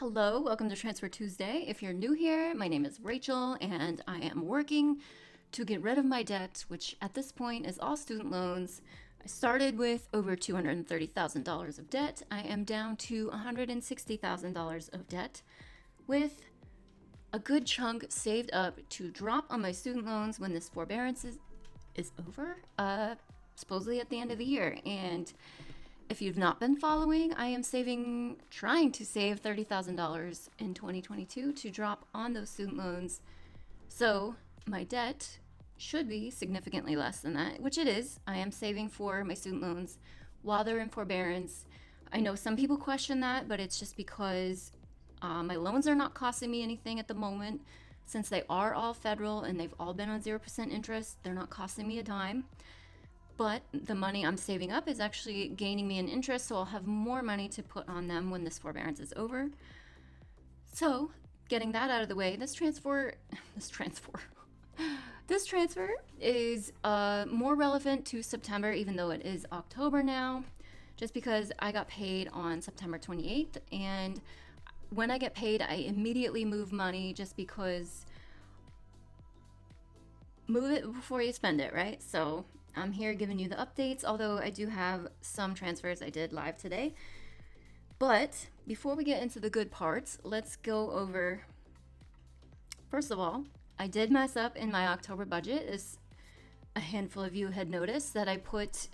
Hello, welcome to Transfer Tuesday. If you're new here, my name is Rachel and I am working to get rid of my debt, which at this point is all student loans. I started with over $230,000 of debt. I am down to $160,000 of debt with a good chunk saved up to drop on my student loans when this forbearance is over, supposedly at the end of the year. And if you've not been following, I am trying to save $30,000 in 2022 to drop on those student loans. So my debt should be significantly less than that, which it is. I am saving for my student loans while they're in forbearance. I know some people question that, but it's just because my loans are not costing me anything at the moment. Since they are all federal and they've all been on 0% interest, they're not costing me a dime. But the money I'm saving up is actually gaining me an interest, so I'll have more money to put on them when this forbearance is over. So, getting that out of the way, this transfer is more relevant to September, even though it is October now, just because I got paid on September 28th, and when I get paid, I immediately move money just because move it before you spend it, right? So I'm here giving you the updates, although I do have some transfers I did live today. But before we get into the good parts, let's go over, first of all, I did mess up in my October budget. As a handful of you had noticed that I put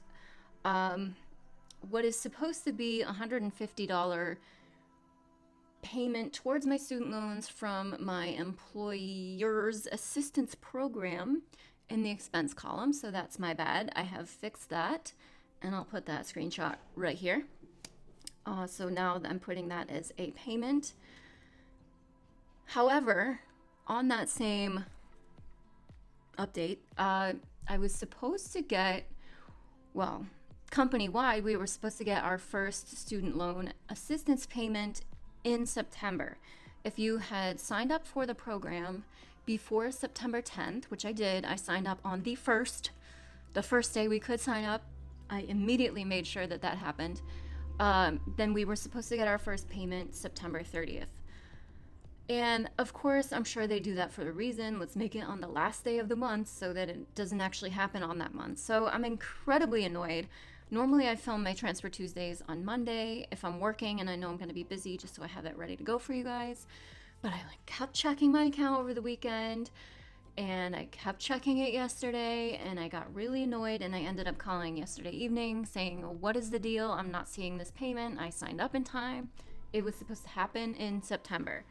what is supposed to be $150 payment towards my student loans from my employer's assistance program in the expense column, so that's my bad. I have fixed that, and I'll put that screenshot right here. So now I'm putting that as a payment. However, on that same update, I was supposed to get, well, company-wide, we were supposed to get our first student loan assistance payment in September. If you had signed up for the program before September 10th, which I did, I signed up on the first day we could sign up. I immediately made sure that happened. Then we were supposed to get our first payment September 30th. And of course, I'm sure they do that for a reason. Let's make it on the last day of the month so that it doesn't actually happen on that month. So I'm incredibly annoyed. Normally I film my Transfer Tuesdays on Monday if I'm working and I know I'm going to be busy, just so I have that ready to go for you guys. But I kept checking my account over the weekend, and I kept checking it yesterday, and I got really annoyed, and I ended up calling yesterday evening saying, what is the deal? I'm not seeing this payment. I signed up in time. It was supposed to happen in September.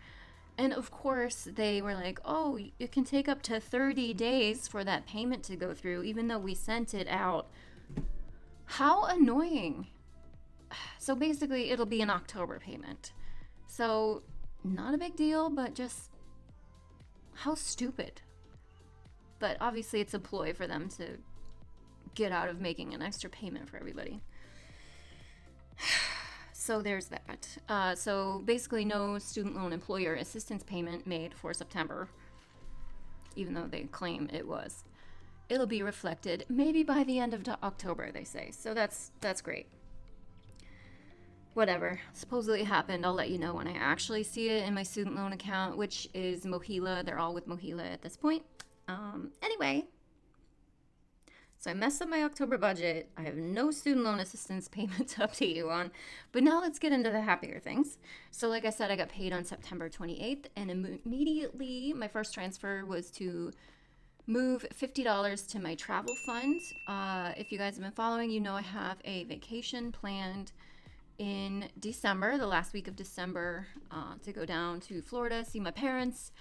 And of course, they were like, oh, it can take up to 30 days for that payment to go through, even though we sent it out. How annoying. So basically, it'll be an October payment. So not a big deal, but just how stupid. But obviously it's a ploy for them to get out of making an extra payment for everybody. So there's that. So basically no student loan employer assistance payment made for September, even though they claim it was. It'll be reflected maybe by the end of October, they say. So that's great. Whatever. Supposedly it happened. I'll let you know when I actually see it in my student loan account, which is Mohila. They're all with Mohila at this point. Anyway, so I messed up my October budget. I have no student loan assistance payment to update you on. But now let's get into the happier things. So like I said, I got paid on September 28th, and immediately my first transfer was to move $50 to my travel fund. If you guys have been following, you know I have a vacation planned in December, the last week of December, to go down to Florida, see my parents.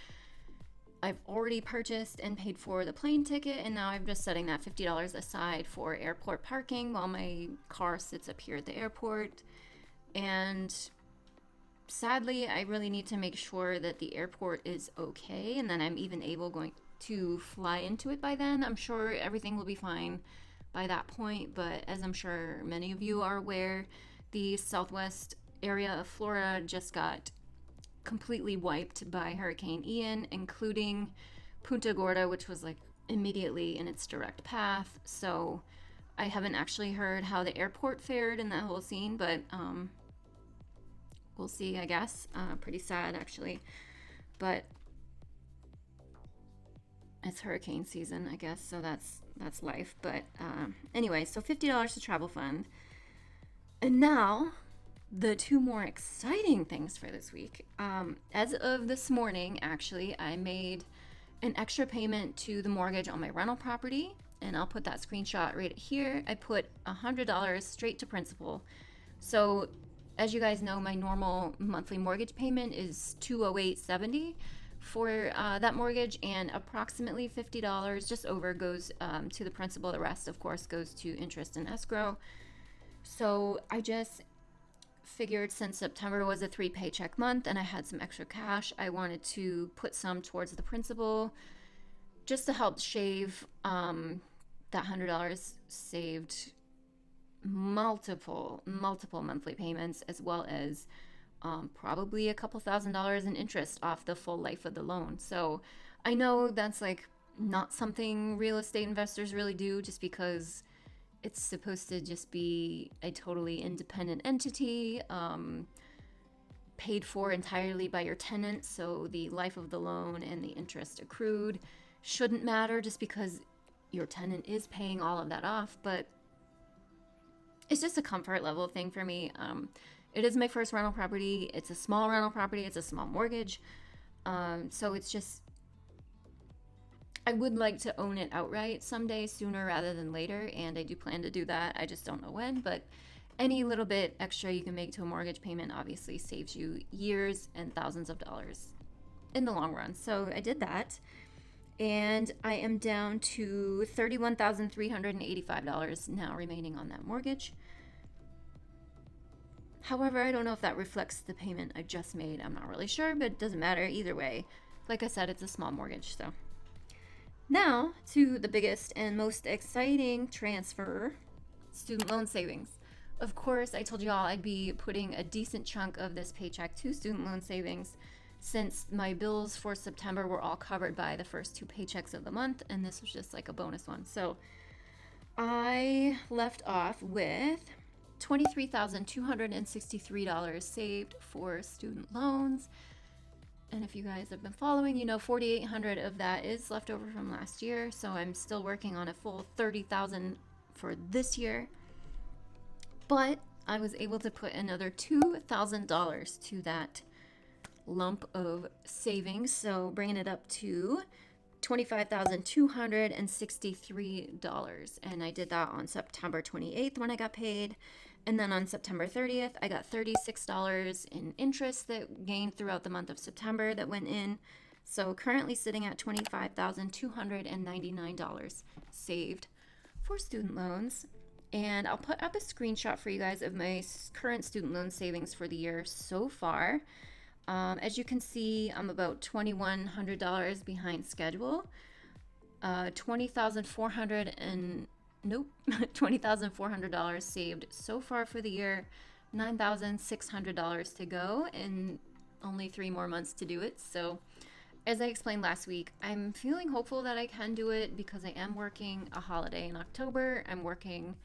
I've already purchased and paid for the plane ticket, and now I'm just setting that $50 aside for airport parking while my car sits up here at the airport. And sadly, I really need to make sure that the airport is okay and that I'm even going to fly into it by then. I'm sure everything will be fine by that point, but as I'm sure many of you are aware, the southwest area of Florida just got completely wiped by Hurricane Ian, including Punta Gorda, which was immediately in its direct path. So I haven't actually heard how the airport fared in that whole scene, but we'll see, I guess. Pretty sad, actually. But it's hurricane season, I guess, so that's life. But anyway, so $50 to travel fund. And now, the two more exciting things for this week. As of this morning, actually, I made an extra payment to the mortgage on my rental property, and I'll put that screenshot right here. I put $100 straight to principal. So, as you guys know, my normal monthly mortgage payment is $208.70 for that mortgage, and approximately $50, just over, goes to the principal. The rest, of course, goes to interest and escrow. So I just figured, since September was a 3 paycheck month and I had some extra cash, I wanted to put some towards the principal just to help shave that $100 saved multiple monthly payments, as well as probably a couple $1,000s in interest off the full life of the loan. So I know that's like not something real estate investors really do, just because it's supposed to just be a totally independent entity, paid for entirely by your tenant. So the life of the loan and the interest accrued shouldn't matter, just because your tenant is paying all of that off. But it's just a comfort level thing for me. It is my first rental property. It's a small rental property. It's a small mortgage. So it's just, I would like to own it outright someday, sooner rather than later, and I do plan to do that. I just don't know when, but any little bit extra you can make to a mortgage payment obviously saves you years and thousands of dollars in the long run. So I did that, and I am down to $31,385 now remaining on that mortgage. However, I don't know if that reflects the payment I just made. I'm not really sure, but it doesn't matter either way. Like I said, it's a small mortgage, so. Now, to the biggest and most exciting transfer, student loan savings. Of course, I told you all I'd be putting a decent chunk of this paycheck to student loan savings, since my bills for September were all covered by the first 2 paychecks of the month, and this was just like a bonus one. So I left off with $23,263 saved for student loans. And if you guys have been following, you know $4,800 of that is left over from last year. So I'm still working on a full $30,000 for this year. But I was able to put another $2,000 to that lump of savings. So bringing it up to $25,263. And I did that on September 28th when I got paid. And then on September 30th, I got $36 in interest that gained throughout the month of September that went in. So currently sitting at $25,299 saved for student loans. And I'll put up a screenshot for you guys of my current student loan savings for the year so far. As you can see, I'm about $2,100 behind schedule. $20,400 saved so far for the year, $9,600 to go, and only 3 more months to do it. So as I explained last week, I'm feeling hopeful that I can do it, because I am working a holiday in October. I'm working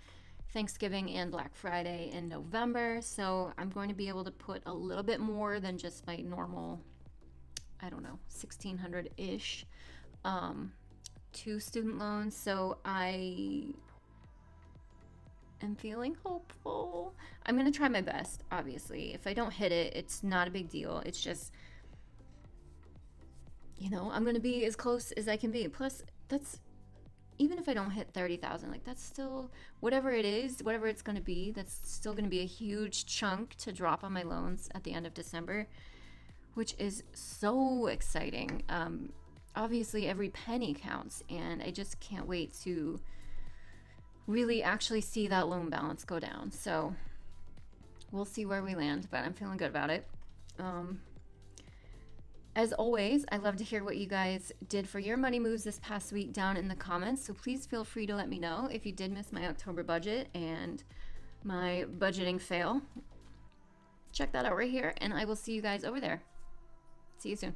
Thanksgiving and Black Friday in November. So I'm going to be able to put a little bit more than just my normal, I don't know, $1,600-ish to student loans. So I am feeling hopeful. I'm going to try my best, obviously. If I don't hit it, it's not a big deal. It's just, I'm going to be as close as I can be. Plus, that's, even if I don't hit 30,000, like, that's still, whatever it is, whatever it's going to be, that's still going to be a huge chunk to drop on my loans at the end of December, which is so exciting. Obviously, every penny counts, and I just can't wait to really actually see that loan balance go down. So we'll see where we land, but I'm feeling good about it. As always, I love to hear what you guys did for your money moves this past week down in the comments. So please feel free to let me know if you did miss my October budget and my budgeting fail. Check that out right here, and I will see you guys over there. See you soon.